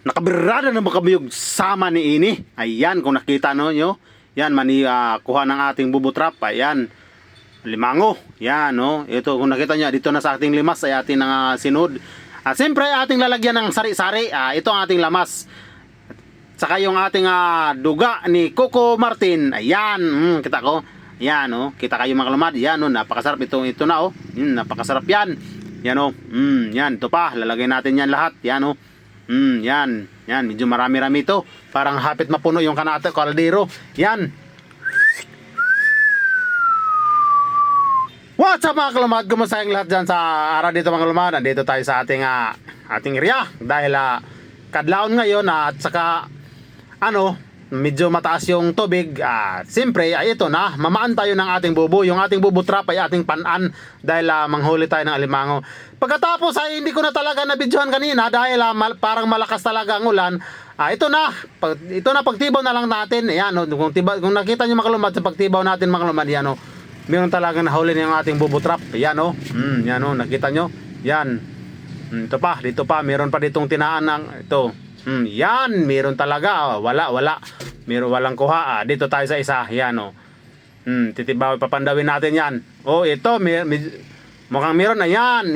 nakabirada na makabiyog sama ni ini. Ayan, kung nakita nyo. Yan, kuha ng ating bubutrap. Ayan, limango. Yan, no. Ito, kung nakita nyo, dito na sa ating limas ay ating sinod. Siyempre, ating lalagyan ng sari-sari. Ito ang ating lamas. Saka yung ating duga ni Coco Martin. Ayan, kita ko. Ayan, no. Kita kayo mga kalumad. Ayan, no. Napakasarap ito na, oh. Napakasarap yan. Yan, oh. Yan, ito pa. Lalagay natin yan lahat. Yan, oh. Yan. Yan, medyo marami-rami ito. Parang hapit mapuno yung kaldero. Yan. What's up mga kalumad? Kumusta yung lahat dyan sa araw dito mga kalumad? Nandito tayo sa ating area. Dahil kadlaon ngayon at saka medyo mataas yung tubig. Siyempre ay ito na, mamaan tayo ng ating bubo. Yung ating bubo trap ay ating panan dahil manghuli tayo ng alimango. Pagkatapos ay hindi ko na talaga nabidyohan kanina dahil parang malakas talaga ang ulan. Ito na pagtibaw na lang natin. Ayan, kung nakita nyo mga kalumad sa pagtibaw natin mga kalumad, yan, meron talaga nahuli ng ating bubo trap. Ayan, yan, nakita nyo. Yan. Ito pa, dito pa, meron pa ditong tinaan ng ito. Yan, meron talaga. Wala. Meron walang kuha. Dito tayo sa isa. Yan, titibaw, papandawin natin yan. Ito, mukhang meron. Ayan.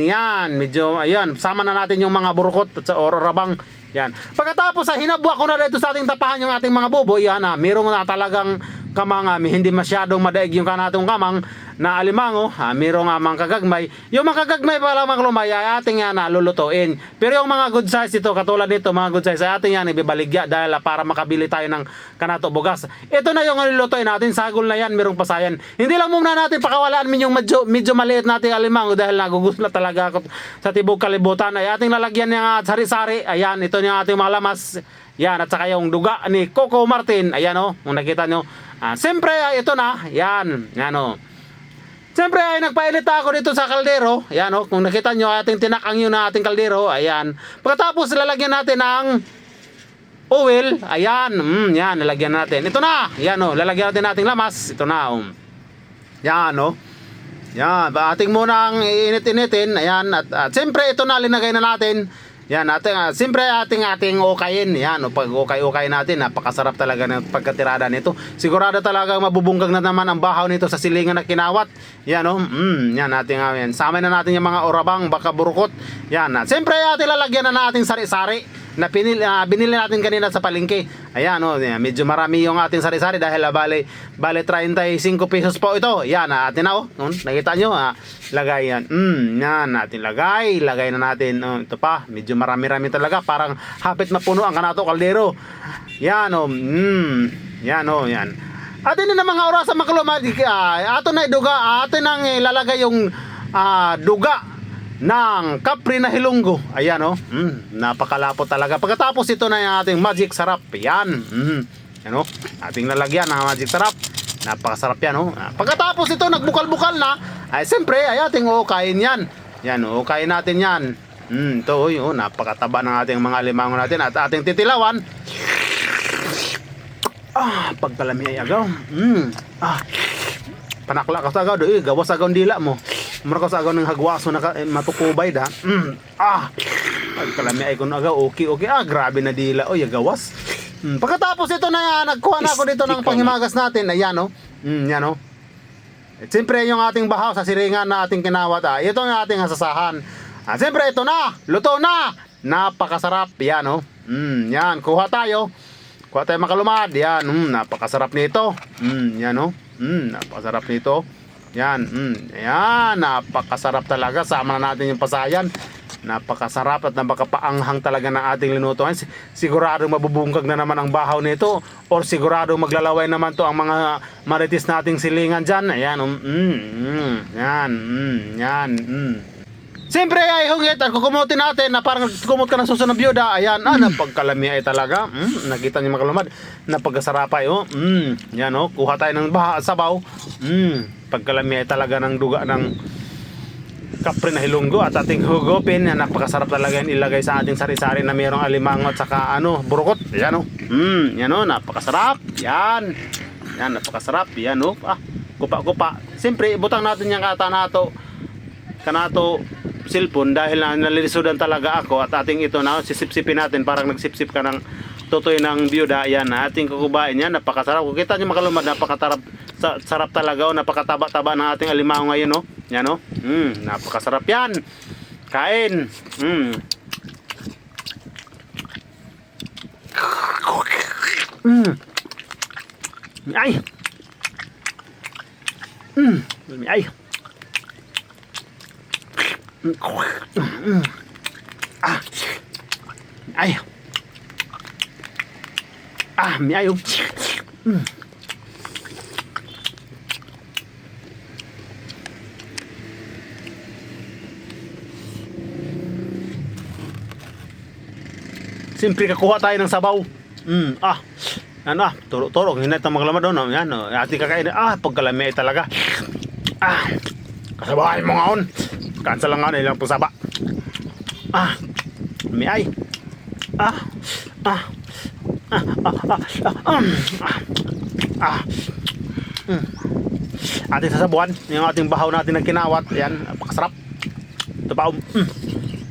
Medyo, ayan. Sama na natin yung mga burukot at sa rabang. Yan. Pagkatapos, hinabwa ko na dito sa ating tapahan yung ating mga bubo. Yan, meron na talagang kamang hindi masyadong madaig yung kanatong kamang na alimango, mayroong mga kagagmay. Yung mga kagagmay pala mga kalumay ay ating yan lulutuin. Pero yung mga good size ito, katulad nito, mga good size ay ating yan ibabaligya dahil para makabili tayo ng kanato bugas. Ito na yung lulutuin natin, sagol na yan, mayroong pasayan. Hindi lang muna natin pakawalaan yung medyo maliit nating alimango dahil nagugusla talaga ako sa tibok kalibutan. Ay ating lalagyan ng sari-sari. Ayan, ito yung ating mga lamas. Yan, at saka yung duga ni Coco Martin. Ayan, kung nakita nyo. Siyempre, ito na. Yan, siyempre ay nagpailit ako dito sa kaldero. Ayan, kung nakita nyo ating tinakang yun na ating kaldero. Ayan. Pagkatapos lalagyan natin ng oil. Ayan. Yan, lalagyan natin. Ito na. Ayan, lalagyan natin ating lamas. Ito na. Yan, yan. Ating muna ang init-initin. Ayan. At siyempre ito na linagay na natin. Yan, siyempre ating okayin. Yan, pag okay natin, napakasarap talaga ng pagkatirada nito. Sigurado talaga mabubunggag na naman ang bahaw nito sa silingan na kinawat. Yan, yan, yan. Samay na natin yung mga orabang, baka burukot. Yan, siyempre ating lalagyan na nating sari-sari na binili natin kanina sa palengke. Ayan, medyo marami yung ating sari-sari dahil bale 35 pesos po ito. Yan, atin na, nakita nyo, lagay yan. Yan, natin lagay na natin. Ito pa, medyo marami-rami talaga, parang hapit mapuno ang kanato kaldero. Yan, yan, yan. Atin na mga oras sa makalumad, ato na iduga, atin nang ilalagay yung duga ng kapri na hilonggo. Ayan, napakalapot talaga. Pagkatapos ito na yung ating magic sarap. Yan, yan, ating lalagyan ng magic sarap. Napakasarap yan, pagkatapos ito nagbukal-bukal na, ay siyempre ay ating ukayin yan. Yan, ukayin natin yan. Ito, napakataba ng ating mga limango natin at ating titilawan. Pagkalami ay agaw. Panakla ka sa agaw, gawas agaw dila mo. Mura ka sa agaw ng hagwaso na matukubay da. Pagkalami ay kung agaw, okay. Grabe na dila. Gawas. Pagkatapos ito na yan, nagkuha na ako dito ng panghimagas natin. Ayan, yan, at siyempre yung ating bahaw sa siringan na ating kinawat. Ito yung ating asasahan. Siyempre ito na, luto na. Napakasarap. Yan, yan, kuha tayo makalumad. Yan, napakasarap nito. Yan, napakasarap nito. Yan, ayan, napakasarap talaga. Sama na natin yung pasayan. Napakasarap at napakapaanghang talaga ng ating linutuan. Sigurado mabubungkag na naman ang bahaw nito, or sigurado maglalaway naman to ang mga maritis nating silingan dyan. Ayan, yan. Siyempre ay hungit at kukumutin natin na parang kumot ka ng susunod byuda. Ayan, napagkalami ay talaga. Nakita niyo makalumad, napagkasarapay. Yan, kuha tayo ng sabaw. Pagkalami ay talaga ng duga ng kapre na hilonggo at ating hugopin. Napakasarap talaga yan ilagay sa ating sari-sari na mayroong alimango at saka burukot. Yan, yan, napakasarap. Yan, napakasarap. Yan, kupa-kupa. Siyempre ibutang natin yung kanato cellphone dahil nalilisudan talaga ako at ating ito na sisipsipin natin, parang nagsipsip ka ng tutoy ng byuda. Yan, ating kukubain yan, napakasarap. Kung kita nyo mga kalumad, sarap talaga, napakataba-taba ng ating alimango ngayon, no? Yan, no? Napakasarap yan. Kain. Ay. Ay. Ay. Ay. Siyempre kakuha tayo ng sabaw. Turok-turok, hinay itong mga lamad doon. Yan, ating kakain. Pagkalami ay talaga. Kasabahay mo ngaon. Kansa lang nga na ilang pusaba. May ay. Ating sasabuan, yung ating bahaw natin na kinawat. Yan, napakasarap. Ito pa.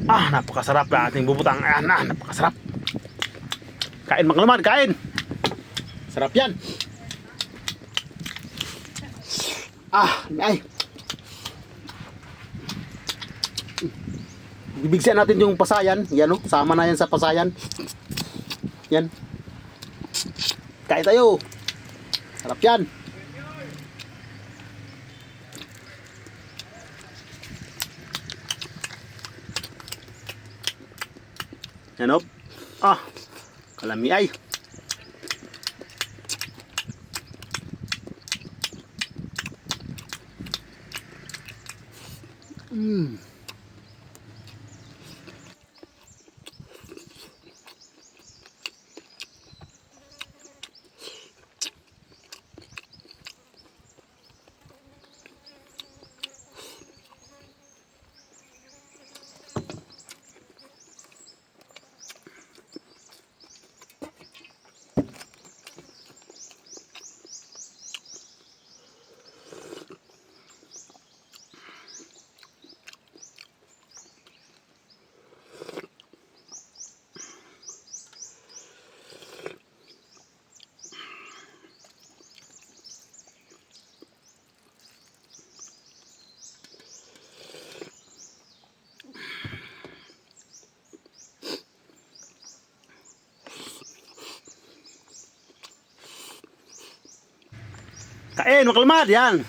Napakasarap na ating bubutang. Ayan, napakasarap. Kain mga lamad, kain. Sarap yan. Ay. Ibigsian natin yung pasayan. Yan, no? Sama na yan sa pasayan. Yan. Kain tayo. Sarap yan. Yan, no? Kalami ay. Kain, makalumad, yan.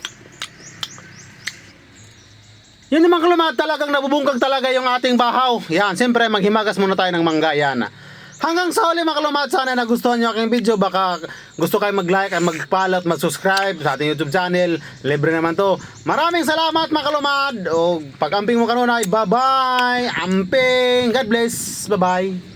Yun yung makalumad, talagang nabubungkag talaga yung ating bahaw. Yan, siyempre maghimagas muna tayo ng mangga, yan. Hanggang sa huli makalumad, sana nagustuhan nyo aking video. Baka gusto kayo mag-like at mag-follow at mag-subscribe sa ating YouTube channel. Libre naman to. Maraming salamat makalumad. O pag-amping mo kanunay, bye-bye. Amping, God bless, bye-bye.